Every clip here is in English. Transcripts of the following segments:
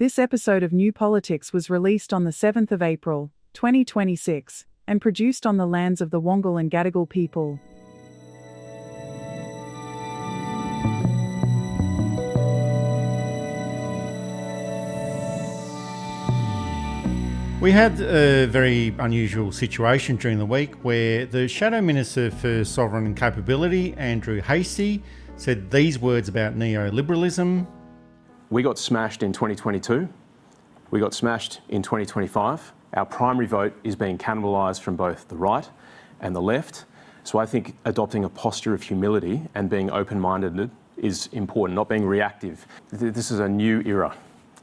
This episode of New Politics was released on the 7th of April, 2026, and produced on the lands of the Wangal and Gadigal people. We had a very unusual situation during the week where the Shadow Minister for Sovereign and Capability, Andrew Hastie, said these words about neoliberalism. We got smashed in 2022. We got smashed in 2025. Our primary vote is being cannibalised from both the right and the left. So I think adopting a posture of humility and being open-minded is important, not being reactive. This is a new era.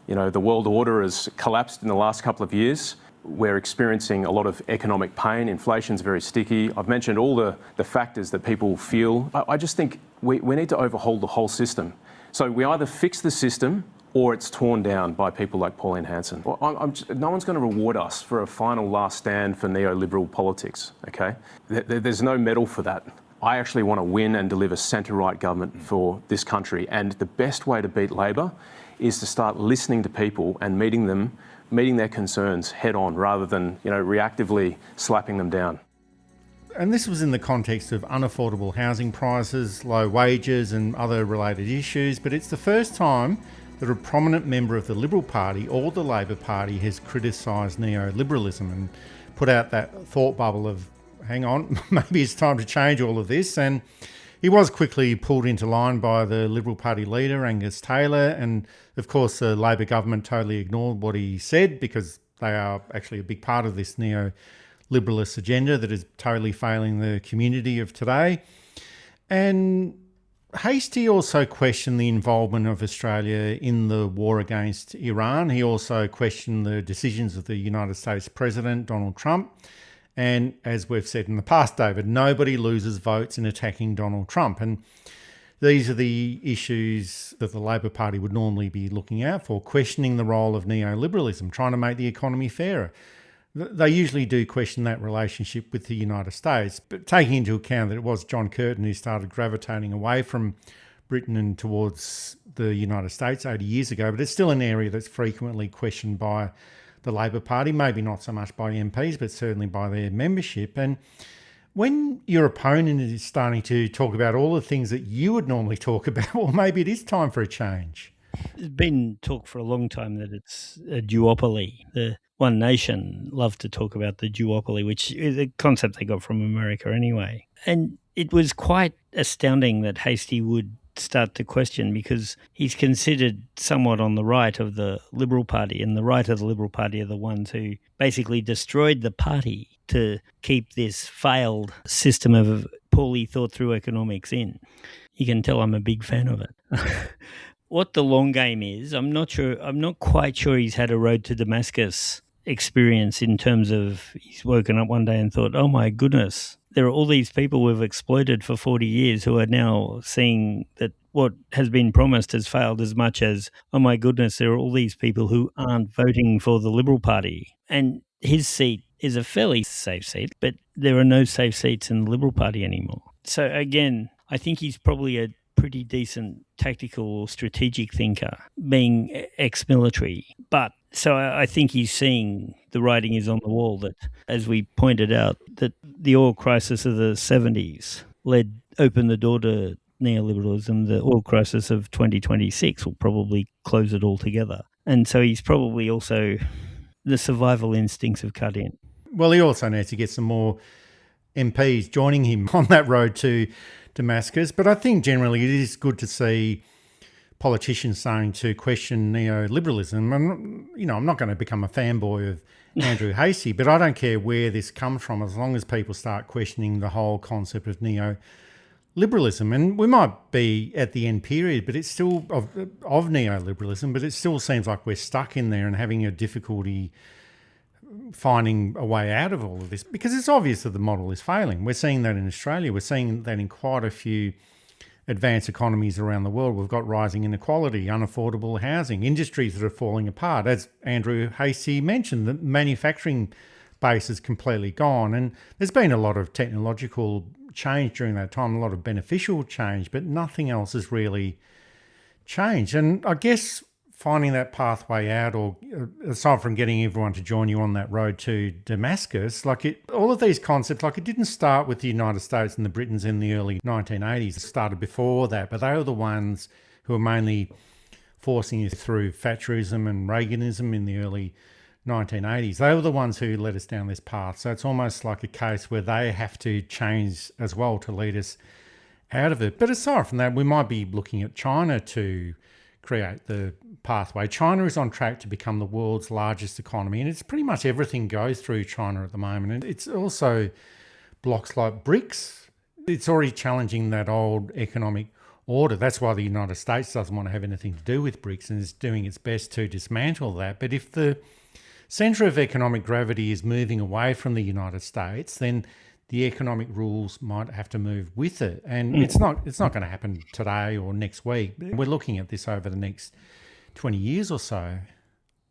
You know, the world order has collapsed in the last couple of years. We're experiencing a lot of economic pain. Inflation's very sticky. I've mentioned all the factors that people feel. I just think we need to overhaul the whole system. So we either fix the system or it's torn down by people like Pauline Hanson. No one's going to reward us for a final last stand for neoliberal politics, okay? There's no medal for that. I actually want to win and deliver centre-right government for this country. And the best way to beat Labor is to start listening to people and meeting their concerns head on rather than, reactively slapping them down. And this was in the context of unaffordable housing prices, low wages and other related issues, but it's the first time that a prominent member of the Liberal Party or the Labor Party has criticised neoliberalism and put out that thought bubble of, hang on, maybe it's time to change all of this. And he was quickly pulled into line by the Liberal Party leader, Angus Taylor, and of course the Labor government totally ignored what he said because they are actually a big part of this neoliberalist agenda that is totally failing the community of today. And Hastie also questioned the involvement of Australia in the war against Iran. He also questioned the decisions of the United States President, Donald Trump. And as we've said in the past, David, nobody loses votes in attacking Donald Trump. And these are the issues that the Labor Party would normally be looking out for, questioning the role of neoliberalism, trying to make the economy fairer. They usually do question that relationship with the United States, but taking into account that it was John Curtin who started gravitating away from Britain and towards the United States 80 years ago, but it's still an area that's frequently questioned by the Labor Party, maybe not so much by MPs, but certainly by their membership. And when your opponent is starting to talk about all the things that you would normally talk about, well, maybe it is time for a change. There's been talk for a long time that it's a duopoly. The One Nation love to talk about the duopoly, which is a concept they got from America anyway. And it was quite astounding that Hastie would start to question because he's considered somewhat on the right of the Liberal Party, and the right of the Liberal Party are the ones who basically destroyed the party to keep this failed system of poorly thought through economics in. You can tell I'm a big fan of it. What the long game is, I'm not quite sure he's had a road to Damascus experience in terms of he's woken up one day and thought, oh my goodness, there are all these people we've exploited for 40 years who are now seeing that what has been promised has failed as much as, oh my goodness, there are all these people who aren't voting for the Liberal Party. And his seat is a fairly safe seat, but there are no safe seats in the Liberal Party anymore. So again, I think he's probably a pretty decent tactical or strategic thinker, being ex-military. But so I think he's seeing the writing is on the wall that, as we pointed out, that the oil crisis of the 70s opened the door to neoliberalism. The oil crisis of 2026 will probably close it all together. And so he's probably also, the survival instincts have cut in. Well, he also needs to get some more MPs joining him on that road to Damascus. But I think generally it is good to see politicians starting to question neoliberalism. I'm not going to become a fanboy of Andrew Hastie, but I don't care where this comes from as long as people start questioning the whole concept of neoliberalism. And we might be at the end period, but it's still of neoliberalism, but it still seems like we're stuck in there and having a difficulty finding a way out of all of this because it's obvious that the model is failing. We're seeing that in Australia. We're seeing that in quite a few advanced economies around the world. We've got rising inequality, unaffordable housing, industries that are falling apart. As Andrew Hastie mentioned, the manufacturing base is completely gone. And there's been a lot of technological change during that time, a lot of beneficial change, but nothing else has really changed. And I guess finding that pathway out, or aside from getting everyone to join you on that road to Damascus, all of these concepts, it didn't start with the United States and the Britons in the early 1980s. It started before that, but they were the ones who were mainly forcing you through Thatcherism and Reaganism in the early 1980s. They were the ones who led us down this path. So it's almost like a case where they have to change as well to lead us out of it. But aside from that, we might be looking at China to create the pathway. China is on track to become the world's largest economy, and it's pretty much everything goes through China at the moment. And it's also blocs like BRICS. It's already challenging that old economic order. That's why the United States doesn't want to have anything to do with BRICS and is doing its best to dismantle that. But if the centre of economic gravity is moving away from the United States, then the economic rules might have to move with it. And it's not going to happen today or next week. We're looking at this over the next 20 years or so.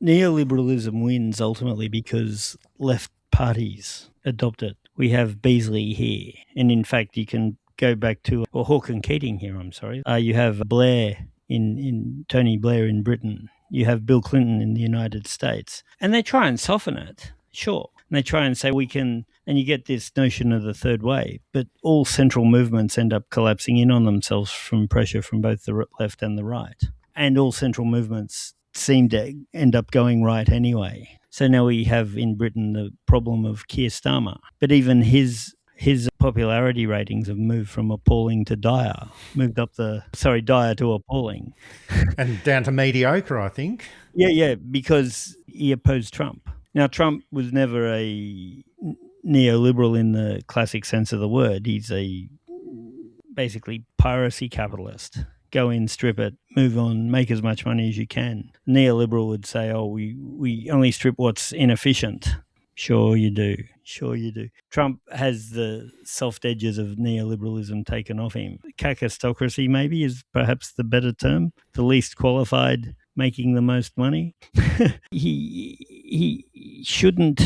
Neoliberalism wins ultimately because left parties adopt it. We have Beazley here. And in fact, you can go back to, or Hawke and Keating here, you have Blair in Tony Blair in Britain. You have Bill Clinton in the United States. And they try and soften it, sure. And they try and say we can, and you get this notion of the third way, but all central movements end up collapsing in on themselves from pressure from both the left and the right. And all central movements seem to end up going right anyway. So now we have in Britain the problem of Keir Starmer. But even his popularity ratings have moved from appalling to dire, dire to appalling. And down to mediocre, I think. Yeah, because he opposed Trump. Now, Trump was never a neoliberal in the classic sense of the word. He's a basically piracy capitalist. Go in, strip it, move on, make as much money as you can. Neoliberal would say, we only strip what's inefficient. Sure you do. Trump has the soft edges of neoliberalism taken off him. Kakistocracy maybe is perhaps the better term. The least qualified making the most money. He shouldn't.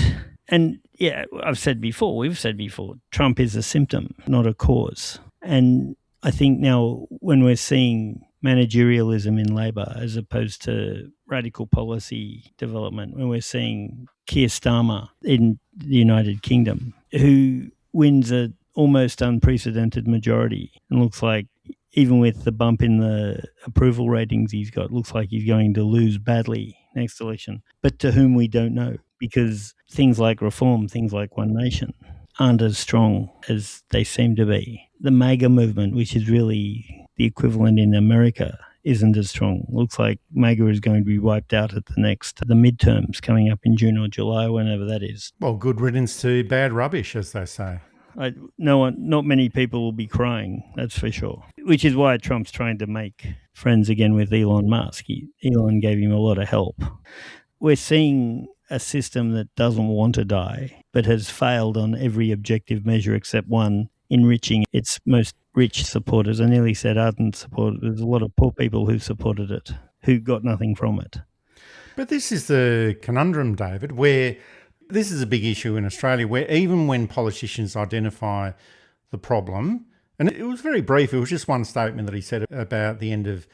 And yeah, we've said before, Trump is a symptom, not a cause. And I think now when we're seeing managerialism in Labor as opposed to radical policy development, when we're seeing Keir Starmer in the United Kingdom, who wins an almost unprecedented majority and looks like, even with the bump in the approval ratings he's got, looks like he's going to lose badly next election, but to whom we don't know, because things like reform, things like One Nation aren't as strong as they seem to be. The MAGA movement, which is really the equivalent in America, isn't as strong. Looks like MAGA is going to be wiped out at the midterms coming up in June or July, whenever that is. Well, good riddance to bad rubbish, as they say. Not many people will be crying, that's for sure. Which is why Trump's trying to make friends again with Elon Musk. Elon gave him a lot of help. We're seeing a system that doesn't want to die, but has failed on every objective measure except one, enriching its most rich supporters. I nearly said ardent supporters. There's a lot of poor people who supported it, who got nothing from it. But this is the conundrum, David, where this is a big issue in Australia, where even when politicians identify the problem, and it was very brief, it was just one statement that he said about the end of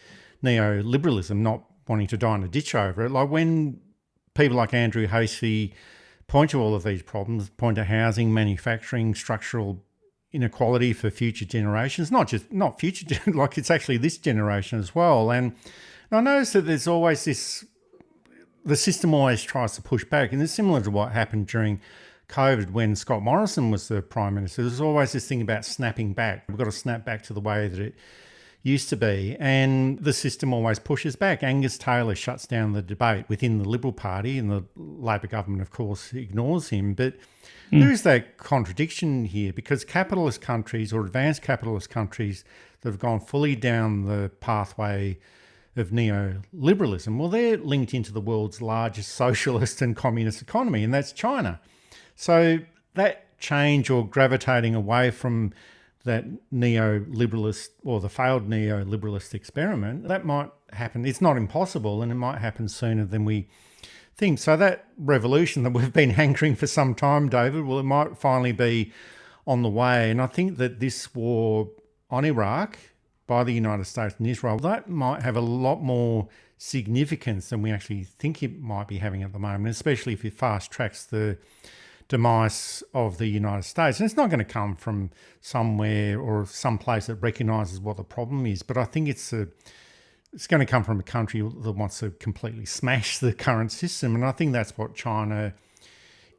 neoliberalism, not wanting to die in a ditch over it. Like when people like Andrew Hastie point to all of these problems, point to housing, manufacturing, structural inequality for future generations, not future, like it's actually this generation as well. And I notice that there's always the system always tries to push back, and it's similar to what happened during COVID when Scott Morrison was the Prime Minister. There's always this thing about snapping back. We've got to snap back to the way that it used to be, and the system always pushes back. Angus Taylor shuts down the debate within the Liberal Party, and the Labor government, of course, ignores him. But there is that contradiction here, because capitalist countries or advanced capitalist countries that have gone fully down the pathway of neoliberalism, well, they're linked into the world's largest socialist and communist economy, and that's China. So that change, or gravitating away from that neoliberalist or the failed neoliberalist experiment, that might happen. It's not impossible, and it might happen sooner than we think. So that revolution that we've been hankering for some time, David, well, it might finally be on the way. And I think that this war on Iraq by the United States and Israel, that might have a lot more significance than we actually think it might be having at the moment, especially if it fast tracks the demise of the United States. And it's not going to come from somewhere or some place that recognises what the problem is, but I think it's going to come from a country that wants to completely smash the current system. And I think that's what China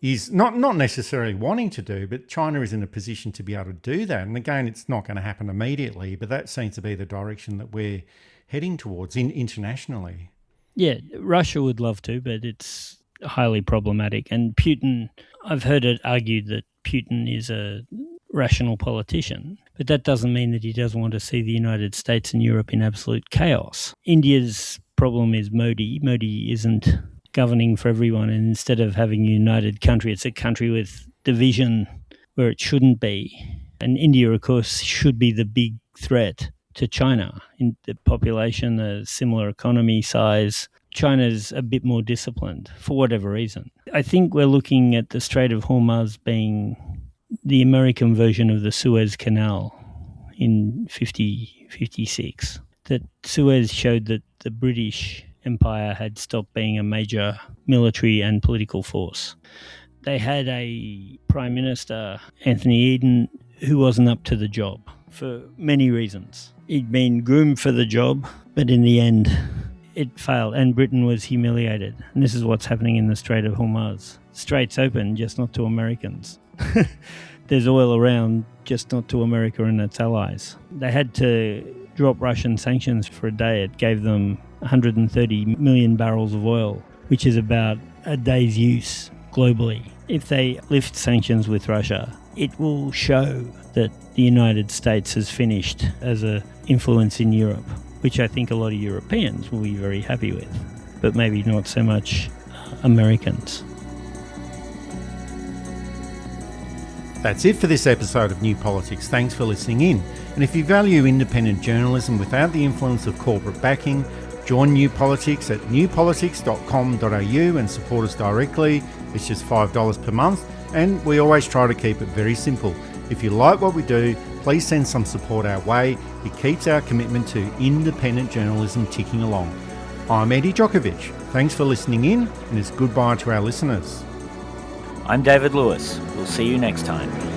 is not necessarily wanting to do, but China is in a position to be able to do that. And again, it's not going to happen immediately, but that seems to be the direction that we're heading towards internationally. Yeah, Russia would love to, but it's highly problematic. And Putin, I've heard it argued that Putin is a rational politician, but that doesn't mean that he doesn't want to see the United States and Europe in absolute chaos. India's problem is Modi. Modi isn't governing for everyone, and instead of having a united country, it's a country with division where it shouldn't be. And India, of course, should be the big threat to China in the population, a similar economy size. China's a bit more disciplined for whatever reason. I think we're looking at the Strait of Hormuz being the American version of the Suez Canal in 56. That Suez showed that the British Empire had stopped being a major military and political force. They had a Prime Minister, Anthony Eden, who wasn't up to the job for many reasons. He'd been groomed for the job, but in the end, it failed, and Britain was humiliated. And this is what's happening in the Strait of Hormuz. Strait's open, just not to Americans. There's oil around, just not to America and its allies. They had to drop Russian sanctions for a day. It gave them 130 million barrels of oil, which is about a day's use globally. If they lift sanctions with Russia, it will show that the United States has finished as an influence in Europe, which I think a lot of Europeans will be very happy with, but maybe not so much Americans. That's it for this episode of New Politics. Thanks for listening in. And if you value independent journalism without the influence of corporate backing, join New Politics at newpolitics.com.au and support us directly. It's just $5 per month, and we always try to keep it very simple. If you like what we do, please send some support our way. It keeps our commitment to independent journalism ticking along. I'm Eddie Djokovic. Thanks for listening in, and it's goodbye to our listeners. I'm David Lewis. We'll see you next time.